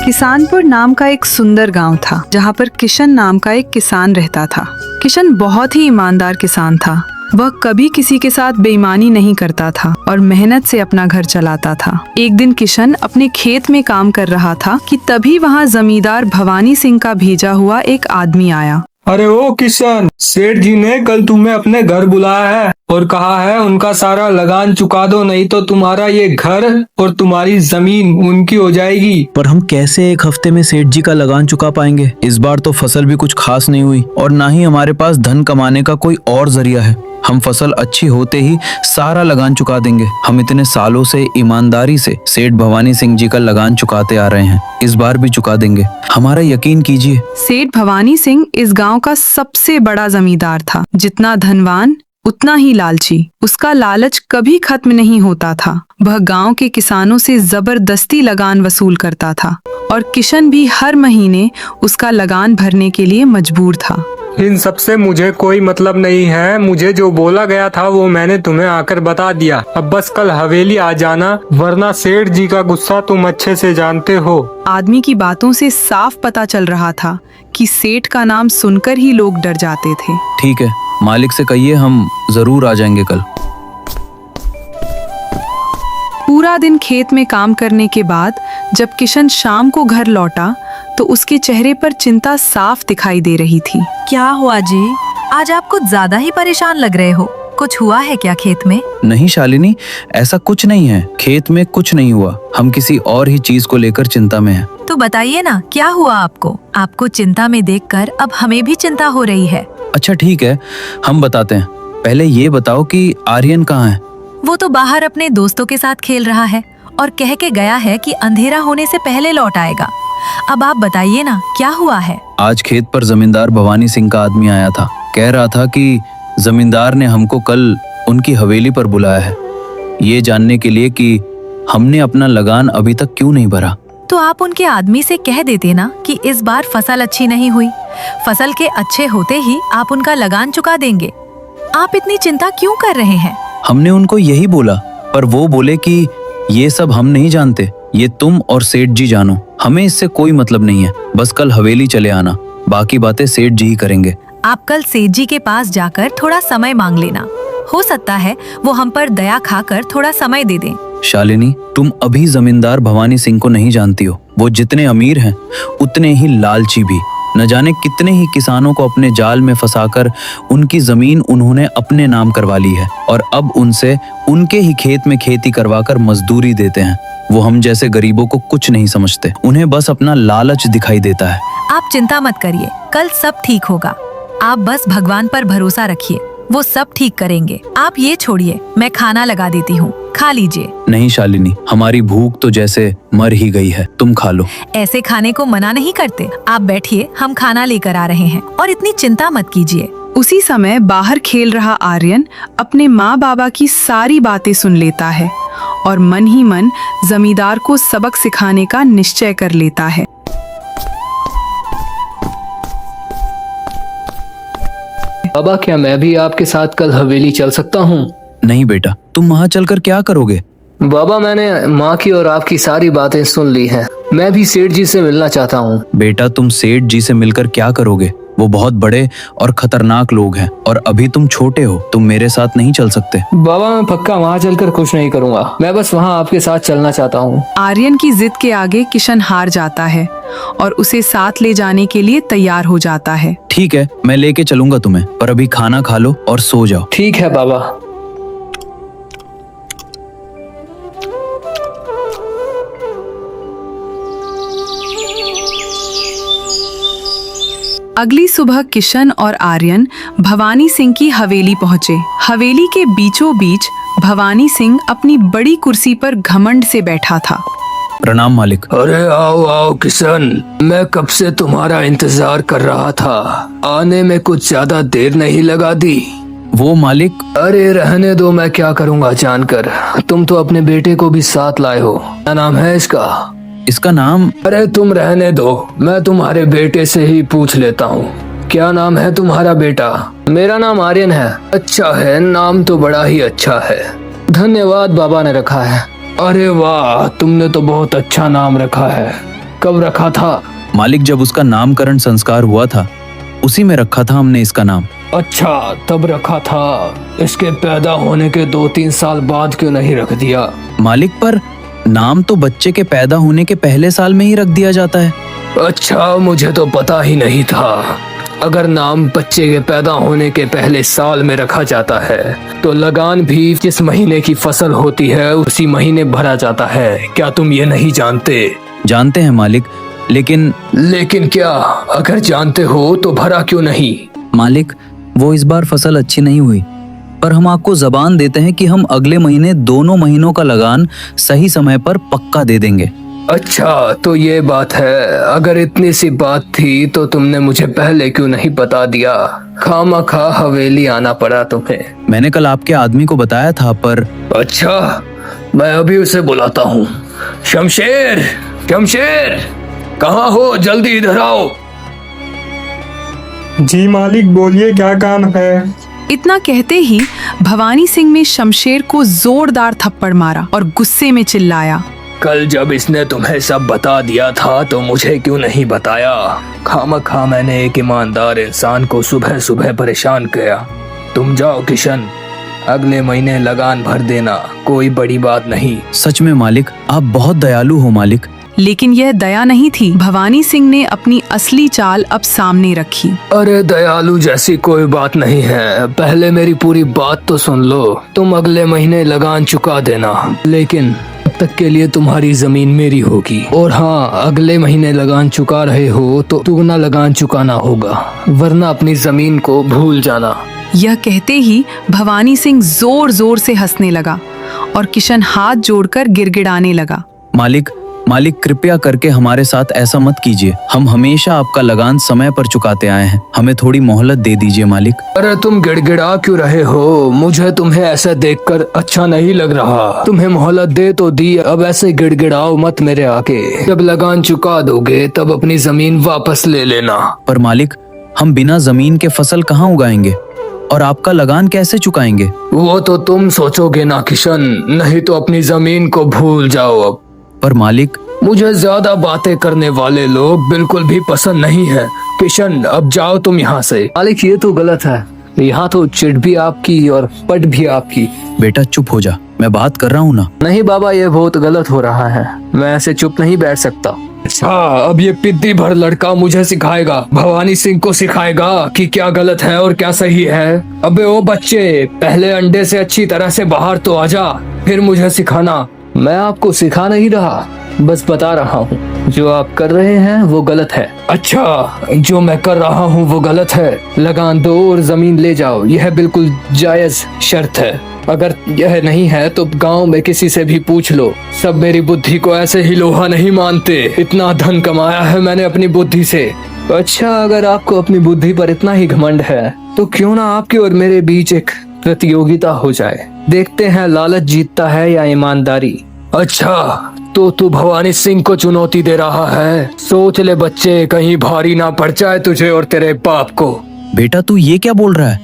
किसानपुर नाम का एक सुंदर गांव था जहां पर किशन नाम का एक किसान रहता था। किशन बहुत ही ईमानदार किसान था। वह कभी किसी के साथ बेईमानी नहीं करता था और मेहनत से अपना घर चलाता था। एक दिन किशन अपने खेत में काम कर रहा था कि तभी वहां जमींदार भवानी सिंह का भेजा हुआ एक आदमी आया। अरे ओ किशन, सेठ जी ने कल तुम्हें अपने घर बुलाया है और कहा है उनका सारा लगान चुका दो, नहीं तो तुम्हारा ये घर और तुम्हारी जमीन उनकी हो जाएगी। पर हम कैसे एक हफ्ते में सेठ जी का लगान चुका पाएंगे? इस बार तो फसल भी कुछ खास नहीं हुई और ना ही हमारे पास धन कमाने का कोई और जरिया है। हम फसल अच्छी होते ही सारा लगान चुका देंगे। हम इतने सालों से ईमानदारी से सेठ भवानी सिंह जी का लगान चुकाते आ रहे हैं, इस बार भी चुका देंगे, हमारा यकीन कीजिए। सेठ भवानी सिंह इस गांव का सबसे बड़ा जमींदार था। जितना धनवान उतना ही लालची। उसका लालच कभी खत्म नहीं होता था। वह गांव के किसानों से जबरदस्ती लगान वसूल करता था और किशन भी हर महीने उसका लगान भरने के लिए मजबूर था। इन सब से मुझे कोई मतलब नहीं है। मुझे जो बोला गया था वो मैंने तुम्हें आकर बता दिया। अब बस कल हवेली आ जाना, वरना सेठ जी का गुस्सा तुम अच्छे से जानते हो। आदमी की बातों से साफ पता चल रहा था कि सेठ का नाम सुनकर ही लोग डर जाते थे। ठीक है, मालिक से कहिए हम जरूर आ जाएंगे कल। पूरा दिन खेत में काम करने के बाद जब किशन शाम को घर लौटा तो उसके चेहरे पर चिंता साफ दिखाई दे रही थी। क्या हुआ जी? आज आप कुछ ज्यादा ही परेशान लग रहे हो। कुछ हुआ है क्या खेत में? नहीं शालिनी, ऐसा कुछ नहीं है। खेत में कुछ नहीं हुआ। हम किसी और ही चीज को लेकर चिंता में हैं। तो बताइए ना, क्या हुआ आपको? आपको चिंता में देखकर अब हमें भी चिंता हो रही है। अच्छा ठीक है, हम बताते हैं। पहले ये बताओ कि आर्यन कहाँ है? वो तो बाहर अपने दोस्तों के साथ खेल रहा है और कह के गया है कि अंधेरा होने से पहले लौट आएगा। अब आप बताइए ना, क्या हुआ है? आज खेत पर जमींदार भवानी सिंह का आदमी आया था। कह रहा था कि जमींदार ने हमको कल उनकी हवेली पर बुलाया है, ये जानने के लिए कि हमने अपना लगान अभी तक क्यों नहीं भरा। तो आप उनके आदमी से कह देते ना कि इस बार फसल अच्छी नहीं हुई। फसल के अच्छे होते ही आप उनका लगान चुका देंगे। आप इतनी चिंता क्यों कर रहे हैं? हमने उनको यही बोला, पर वो बोले कि ये सब हम नहीं जानते, ये तुम और सेठ जी जानो, हमें इससे कोई मतलब नहीं है। बस कल हवेली चले आना, बाकी बातें सेठ जी ही करेंगे। आप कल सेठ जी के पास जाकर थोड़ा समय मांग लेना। हो सकता है वो हम पर दया खाकर थोड़ा समय दे दें। शालिनी, तुम अभी जमींदार भवानी सिंह को नहीं जानती हो। वो जितने अमीर हैं उतने ही लालची भी। न जाने कितने ही किसानों को अपने जाल में फंसाकर उनकी जमीन उन्होंने अपने नाम करवा ली है और अब उनसे उनके ही खेत में खेती करवाकर मजदूरी देते हैं। वो हम जैसे गरीबों को कुछ नहीं समझते, उन्हें बस अपना लालच दिखाई देता है। आप चिंता मत करिए, कल सब ठीक होगा। आप बस भगवान पर भरोसा रखिए, वो सब ठीक करेंगे। आप ये छोड़िए, मैं खाना लगा देती हूँ, खा लीजिए। नहीं शालिनी, हमारी भूख तो जैसे मर ही गई है, तुम खा लो। ऐसे खाने को मना नहीं करते। आप बैठिए, हम खाना लेकर आ रहे हैं और इतनी चिंता मत कीजिए। उसी समय बाहर खेल रहा आर्यन अपने माँ बाबा की सारी बातें सुन लेता है और मन ही मन जमींदार को सबक सिखाने का निश्चय कर लेता है। बाबा, क्या मैं भी आपके साथ कल हवेली चल सकता हूँ? नहीं बेटा, तुम वहाँ चलकर क्या करोगे? बाबा, मैंने माँ की और आपकी सारी बातें सुन ली हैं। मैं भी सेठ जी से मिलना चाहता हूँ। बेटा, तुम सेठ जी से मिलकर क्या करोगे? वो बहुत बड़े और खतरनाक लोग हैं और अभी तुम छोटे हो, तुम मेरे साथ नहीं चल सकते। बाबा, मैं पक्का वहाँ चलकर कुछ नहीं करूँगा। मैं बस वहाँ आपके साथ चलना चाहता हूँ। आर्यन की जिद के आगे किशन हार जाता है और उसे साथ ले जाने के लिए तैयार हो जाता है। ठीक है, मैं लेके चलूंगा तुम्हें, पर अभी खाना खा लो और सो जाओ। ठीक है बाबा। अगली सुबह किशन और आर्यन भवानी सिंह की हवेली पहुंचे। हवेली के बीचों बीच भवानी सिंह अपनी बड़ी कुर्सी पर घमंड से बैठा था। प्रणाम मालिक। अरे आओ आओ किशन, मैं कब से तुम्हारा इंतजार कर रहा था। आने में कुछ ज्यादा देर नहीं लगा दी। वो मालिक। अरे रहने दो, मैं क्या करूँगा जानकर। तुम तो अपने बेटे को भी साथ लाए हो। क्या नाम है इसका? इसका नाम? अरे तुम रहने दो, मैं तुम्हारे बेटे से ही पूछ लेता हूँ। क्या नाम है तुम्हारा बेटा? मेरा नाम आर्यन है। अच्छा है, नाम तो बड़ा ही अच्छा है। धन्यवाद, बाबा ने रखा है। अरे वाह, तुमने तो बहुत अच्छा नाम रखा है। कब रखा था? मालिक, जब उसका नामकरण संस्कार हुआ था उसी में रखा था हमने इसका नाम। अच्छा, तब रखा था। इसके पैदा होने के 2-3 साल बाद क्यों नहीं रख दिया? मालिक, पर नाम तो बच्चे के पैदा होने के पहले साल में ही रख दिया जाता है। अच्छा, मुझे तो पता ही नहीं था। अगर नाम बच्चे के पैदा होने के पहले साल में रखा जाता है तो लगान भी जिस महीने की फसल होती है उसी महीने भरा जाता है। क्या तुम ये नहीं जानते? जानते हैं मालिक, लेकिन क्या? अगर जानते हो तो भरा क्यों नहीं? मालिक, वो इस बार फसल अच्छी नहीं हुई, पर हम आपको जबान देते हैं कि हम अगले महीने दोनों महीनों का लगान सही समय पर पक्का दे देंगे। अच्छा, तो ये बात है। अगर इतनी सी बात थी तो तुमने मुझे पहले क्यों नहीं बता दिया? खामखा हवेली आना पड़ा तुम्हें। मैंने कल आपके आदमी को बताया था, पर अच्छा, मैं अभी उसे बुलाता हूँ। शमशेर, शमशेर, कहाँ हो? जल्दी इधर आओ। जी मालिक, बोलिए क्या काम है? इतना कहते ही भवानी सिंह ने शमशेर को जोरदार थप्पड़ मारा और गुस्से में चिल्लाया, कल जब इसने तुम्हें सब बता दिया था तो मुझे क्यों नहीं बताया? खामखा मैंने एक ईमानदार इंसान को सुबह सुबह परेशान किया। तुम जाओ किशन, अगले महीने लगान भर देना, कोई बड़ी बात नहीं। सच में मालिक, आप बहुत दयालु हो मालिक। लेकिन यह दया नहीं थी। भवानी सिंह ने अपनी असली चाल अब सामने रखी। अरे दयालु जैसी कोई बात नहीं है, पहले मेरी पूरी बात तो सुन लो। तुम अगले महीने लगान चुका देना, लेकिन तब तक के लिए तुम्हारी जमीन मेरी होगी। और हाँ, अगले महीने लगान चुका रहे हो तो दुगना लगान चुकाना होगा, वरना अपनी जमीन को भूल जाना। यह कहते ही भवानी सिंह जोर जोर से हंसने लगा और किशन हाथ जोड़कर गिड़गिड़ाने लगा। मालिक, कृपया करके हमारे साथ ऐसा मत कीजिए। हम हमेशा आपका लगान समय पर चुकाते आए हैं, हमें थोड़ी मोहलत दे दीजिए मालिक। अरे तुम गिड़गिड़ा क्यों रहे हो? मुझे तुम्हें ऐसा देखकर अच्छा नहीं लग रहा। तुम्हें मोहलत दे तो दी, अब ऐसे गिड़गिड़ाओ मत मेरे आके। जब लगान चुका दोगे तब अपनी जमीन वापस ले लेना। पर मालिक, हम बिना जमीन के फसल कहाँ उगाएंगे और आपका लगान कैसे चुकाएंगे? वो तो तुम सोचोगे ना किशन, नहीं तो अपनी जमीन को भूल जाओ अब। पर मालिक, मुझे ज्यादा बातें करने वाले लोग बिल्कुल भी पसंद नहीं है। किशन, अब जाओ तुम यहाँ से। मालिक, ये तो गलत है। यहाँ तो चिढ़ भी आपकी और पट भी आपकी। बेटा चुप हो जा, मैं बात कर रहा हूँ ना। नहीं बाबा, ये बहुत गलत हो रहा है, मैं ऐसे चुप नहीं बैठ सकता। अच्छा, अब ये पिद्दी भर लड़का मुझे सिखाएगा, भवानी सिंह को सिखाएगा कि क्या गलत है और क्या सही है। अबे ओ बच्चे, पहले अंडे से अच्छी तरह से बाहर तो आजा, फिर मुझे सिखाना। मैं आपको सिखा नहीं रहा, बस बता रहा हूँ जो आप कर रहे हैं वो गलत है। अच्छा, जो मैं कर रहा हूँ वो गलत है? लगान दो और जमीन ले जाओ, यह बिल्कुल जायज शर्त है। अगर यह नहीं है तो गांव में किसी से भी पूछ लो, सब मेरी बुद्धि को ऐसे ही लोहा नहीं मानते। इतना धन कमाया है मैंने अपनी बुद्धि से। अच्छा, अगर आपको अपनी बुद्धि पर इतना ही घमंड है तो क्यों ना आपके और मेरे बीच एक प्रतियोगिता हो जाए, देखते हैं लालच जीतता है या ईमानदारी। अच्छा, तो तू भवानी सिंह को चुनौती दे रहा है? सोच ले बच्चे, कहीं भारी ना पड़ जाए तुझे और तेरे बाप को। बेटा तू ये क्या बोल रहा है?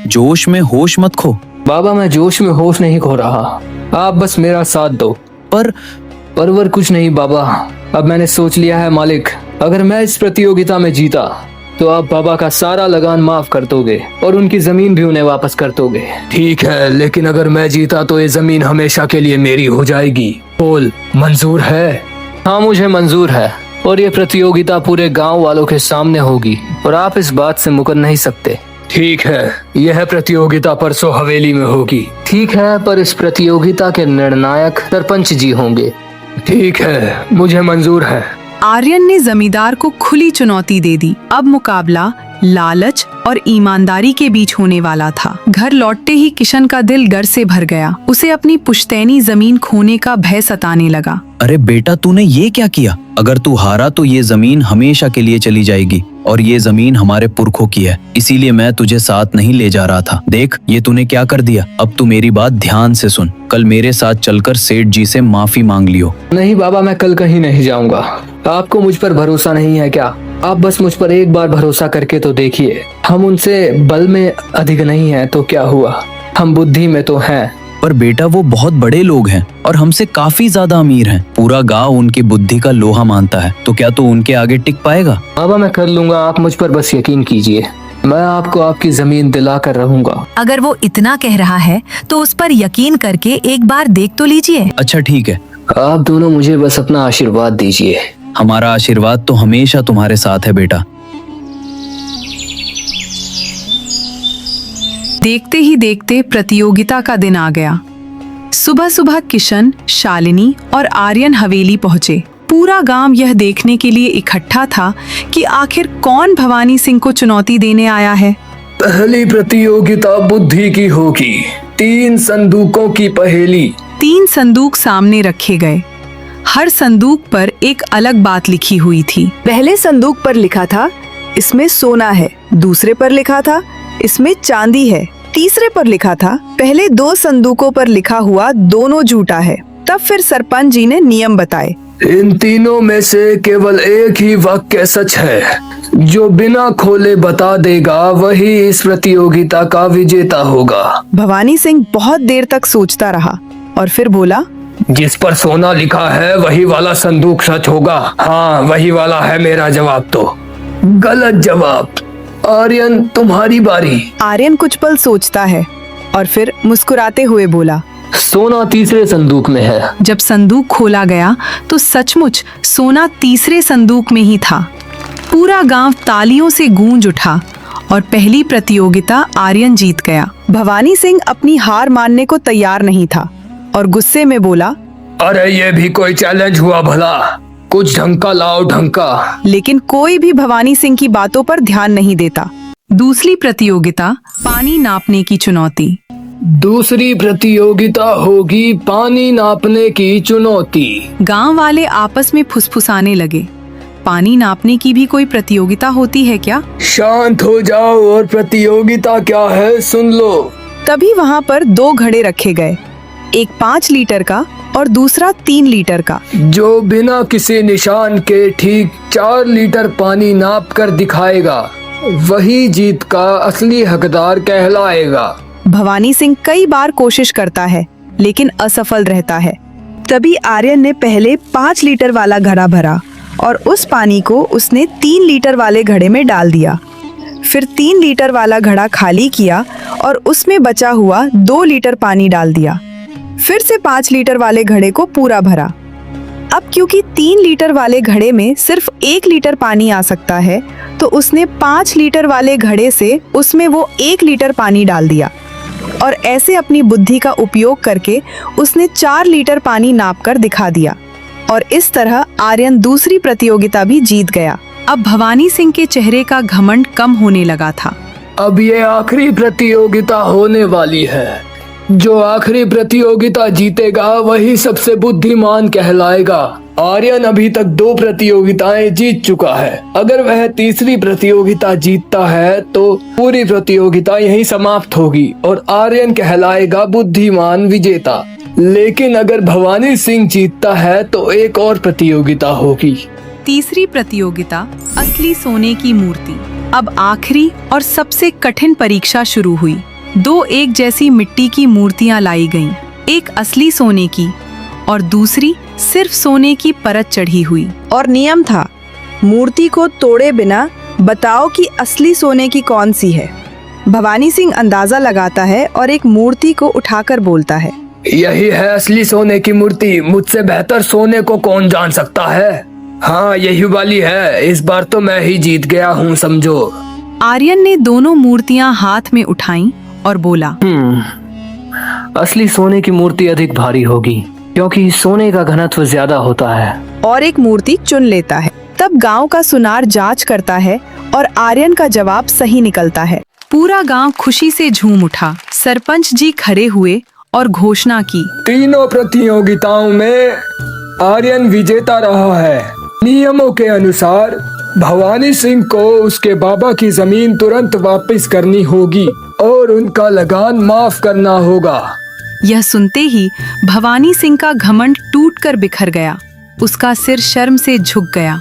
जोश में होश मत खो। बाबा, मैं जोश में होश नहीं खो रहा, आप बस मेरा साथ दो। परवर कुछ नहीं बाबा, अब मैंने सोच लिया है मालिक, अगर मैं इस प्रतियोगिता में जीता तो आप बाबा का सारा लगान माफ कर दोगे और उनकी जमीन भी उन्हें वापस कर दोगे। ठीक है, लेकिन अगर मैं जीता तो ये जमीन हमेशा के लिए मेरी हो जाएगी। बोल, मंजूर है? हाँ, मुझे मंजूर है, और ये प्रतियोगिता पूरे गांव वालों के सामने होगी और आप इस बात से मुकर नहीं सकते। ठीक है, यह प्रतियोगिता परसों हवेली में होगी। ठीक है, पर इस प्रतियोगिता के निर्णायक सरपंच जी होंगे। ठीक है, मुझे मंजूर है। आर्यन ने जमींदार को खुली चुनौती दे दी। अब मुकाबला लालच और ईमानदारी के बीच होने वाला था। घर लौटते ही किशन का दिल डर से भर गया। उसे अपनी पुश्तैनी जमीन खोने का भय सताने लगा। अरे बेटा, तूने ये क्या किया? अगर तू हारा तो ये जमीन हमेशा के लिए चली जाएगी और ये जमीन हमारे पुरखों की है, इसीलिए मैं तुझे साथ नहीं ले जा रहा था। देख, ये तूने क्या कर दिया। अब तू मेरी बात ध्यान से सुन, कल मेरे साथ चलकर सेठ जी से माफी मांग लियो। नहीं बाबा, मैं कल कहीं नहीं जाऊंगा। आपको मुझ पर भरोसा नहीं है क्या? आप बस मुझ पर एक बार भरोसा करके तो देखिए। हम उनसे बल में अधिक नहीं है तो क्या हुआ, हम बुद्धि में तो हैं। पर बेटा वो बहुत बड़े लोग हैं और हमसे काफी ज्यादा अमीर हैं। पूरा गांव उनकी बुद्धि का लोहा मानता है, तो क्या तू उनके आगे टिक पाएगा? बाबा मैं कर लूंगा, आप मुझ पर बस यकीन कीजिए। मैं आपको आपकी जमीन दिला कर रहूंगा। अगर वो इतना कह रहा है तो उस पर यकीन करके एक बार देख तो लीजिए। अच्छा ठीक है, आप दोनों मुझे बस अपना आशीर्वाद दीजिए। हमारा आशीर्वाद तो हमेशा तुम्हारे साथ है बेटा। देखते ही देखते प्रतियोगिता का दिन आ गया। सुबह सुबह किशन, शालिनी और आर्यन हवेली पहुंचे। पूरा गांव यह देखने के लिए इकट्ठा था कि आखिर कौन भवानी सिंह को चुनौती देने आया है। पहली प्रतियोगिता बुद्धि की होगी। 3 संदूकों की पहेली। 3 संदूक सामने रखे गए। हर संदूक पर एक अलग बात लिखी हुई थी। पहले संदूक पर लिखा था इसमें सोना है, दूसरे पर लिखा था इसमें चांदी है, तीसरे पर लिखा था पहले 2 संदूकों पर लिखा हुआ दोनों झूठा है। तब फिर सरपंच जी ने नियम बताए। इन तीनों में से केवल एक ही वाक्य सच है। जो बिना खोले बता देगा वही इस प्रतियोगिता का विजेता होगा। भवानी सिंह बहुत देर तक सोचता रहा और फिर बोला, जिस पर सोना लिखा है वही वाला संदूक सच होगा। हाँ वही वाला है मेरा जवाब। तो गलत जवाब। आर्यन तुम्हारी बारी। आर्यन कुछ पल सोचता है और फिर मुस्कुराते हुए बोला, सोना तीसरे संदूक में है। जब संदूक खोला गया तो सचमुच सोना तीसरे संदूक में ही था। पूरा गांव तालियों से गूंज उठा और पहली प्रतियोगिता आर्यन जीत गया। भवानी सिंह अपनी हार मानने को तैयार नहीं था और गुस्से में बोला, अरे ये भी कोई चैलेंज हुआ भला? कुछ ढंग का लाओ, ढंग का। लेकिन कोई भी भवानी सिंह की बातों पर ध्यान नहीं देता। दूसरी प्रतियोगिता पानी नापने की चुनौती। दूसरी प्रतियोगिता होगी पानी नापने की चुनौती। गांव वाले आपस में फुसफुसाने लगे। पानी नापने की भी कोई प्रतियोगिता होती है क्या? शांत हो जाओ और प्रतियोगिता क्या है सुन लो। तभी वहाँ पर 2 घड़े रखे गए, एक 5 लीटर का और दूसरा 3 लीटर का। जो बिना किसी निशान के ठीक 4 लीटर पानी नाप कर दिखाएगा वही जीत का असली हकदार कहलाएगा। भवानी सिंह कई बार कोशिश करता है लेकिन असफल रहता है। तभी आर्यन ने पहले 5 लीटर वाला घड़ा भरा और उस पानी को उसने 3 लीटर वाले घड़े में डाल दिया। फिर 3 लीटर वाला घड़ा खाली किया और उसमें बचा हुआ 2 लीटर पानी डाल दिया। फिर से 5 लीटर वाले घड़े को पूरा भरा। अब क्योंकि 3 लीटर वाले घड़े में सिर्फ 1 लीटर पानी आ सकता है तो उसने 5 लीटर वाले घड़े से उसमें वो 1 लीटर पानी डाल दिया और ऐसे अपनी बुद्धि का उपयोग करके उसने 4 लीटर पानी नापकर दिखा दिया और इस तरह आर्यन दूसरी प्रतियोगिता भी जीत गया। अब भवानी सिंह के चेहरे का घमंड कम होने लगा था। अब ये आखिरी प्रतियोगिता होने वाली है। जो आखिरी प्रतियोगिता जीतेगा वही सबसे बुद्धिमान कहलाएगा। आर्यन अभी तक 2 प्रतियोगिताएं जीत चुका है। अगर वह तीसरी प्रतियोगिता जीतता है तो पूरी प्रतियोगिता यहीं समाप्त होगी और आर्यन कहलाएगा बुद्धिमान विजेता। लेकिन अगर भवानी सिंह जीतता है तो एक और प्रतियोगिता होगी। तीसरी प्रतियोगिता असली सोने की मूर्ति। अब आखिरी और सबसे कठिन परीक्षा शुरू हुई। 2 एक जैसी मिट्टी की मूर्तियां लाई गईं, एक असली सोने की और दूसरी सिर्फ सोने की परत चढ़ी हुई। और नियम था, मूर्ति को तोड़े बिना बताओ कि असली सोने की कौन सी है। भवानी सिंह अंदाजा लगाता है और एक मूर्ति को उठाकर बोलता है, यही है असली सोने की मूर्ति। मुझसे बेहतर सोने को कौन जान सकता है? हाँ यही वाली है। इस बार तो मैं ही जीत गया हूँ समझो। आर्यन ने दोनों मूर्तियां हाथ में उठाईं और बोला, असली सोने की मूर्ति अधिक भारी होगी क्योंकि सोने का घनत्व ज्यादा होता है। और एक मूर्ति चुन लेता है। तब गांव का सुनार जांच करता है और आर्यन का जवाब सही निकलता है। पूरा गांव खुशी से झूम उठा। सरपंच जी खड़े हुए और घोषणा की, तीनों प्रतियोगिताओं में आर्यन विजेता रहा है। नियमों के अनुसार भवानी सिंह को उसके बाबा की जमीन तुरंत वापस करनी होगी और उनका लगान माफ करना होगा। यह सुनते ही भवानी सिंह का घमंड टूटकर बिखर गया। उसका सिर शर्म से झुक गया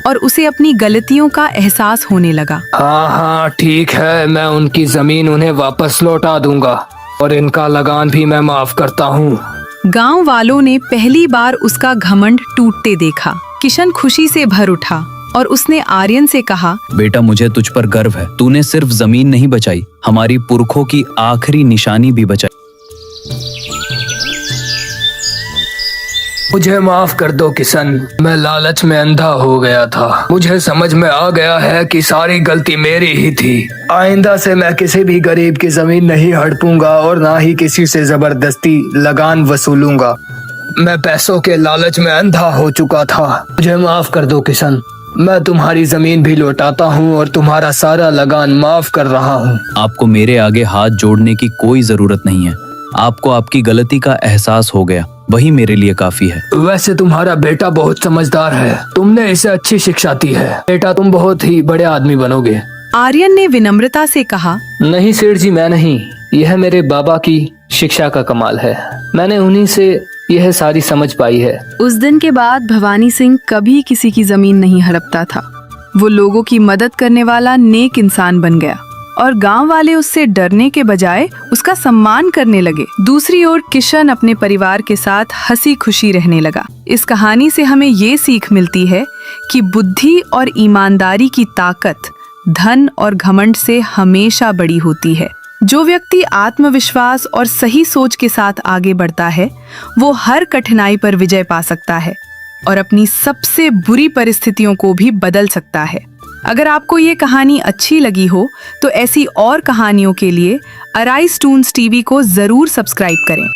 और उसे अपनी गलतियों का एहसास होने लगा। हाँ ठीक है, मैं उनकी जमीन उन्हें वापस लौटा दूंगा। और इनका लगान भी मैं माफ करता हूँ। गांव वालों ने पहली बार उसका घमंड टूटते देखा। किशन खुशी से भर उठा और उसने आर्यन से कहा, बेटा मुझे तुझ पर गर्व है। तूने सिर्फ जमीन नहीं बचाई, हमारी पुरखों की आखिरी निशानी भी बचाई। मुझे माफ कर दो किशन, मैं लालच में अंधा हो गया था। मुझे समझ में आ गया है कि सारी गलती मेरी ही थी। आइंदा से मैं किसी भी गरीब की जमीन नहीं हड़पूंगा और ना ही किसी से जबरदस्ती लगान वसूलूंगा। मैं पैसों के लालच में अंधा हो चुका था। मुझे माफ कर दो किशन, मैं तुम्हारी जमीन भी लौटाता हूँ और तुम्हारा सारा लगान माफ कर रहा हूँ। आपको मेरे आगे हाथ जोड़ने की कोई जरूरत नहीं है। आपको आपकी गलती का एहसास हो गया, वही मेरे लिए काफी है। वैसे तुम्हारा बेटा बहुत समझदार है, तुमने इसे अच्छी शिक्षा दी है। बेटा तुम बहुत ही बड़े आदमी बनोगे। आर्यन ने विनम्रता से कहा, नहीं सेठ जी, मैं नहीं, यह मेरे बाबा की शिक्षा का कमाल है। मैंने उन्हीं से यह सारी समझ पाई है। उस दिन के बाद भवानी सिंह कभी किसी की जमीन नहीं हड़पता था। वो लोगों की मदद करने वाला नेक इंसान बन गया और गांव वाले उससे डरने के बजाय उसका सम्मान करने लगे। दूसरी ओर किशन अपने परिवार के साथ हंसी खुशी रहने लगा। इस कहानी से हमें ये सीख मिलती है कि बुद्धि और ईमानदारी की ताकत धन और घमंड से हमेशा बड़ी होती है। जो व्यक्ति आत्मविश्वास और सही सोच के साथ आगे बढ़ता है, वो हर कठिनाई पर विजय पा सकता है और अपनी सबसे बुरी परिस्थितियों को भी बदल सकता है। अगर आपको ये कहानी अच्छी लगी हो तो ऐसी और कहानियों के लिए अराइज टून्स टीवी को जरूर सब्सक्राइब करें।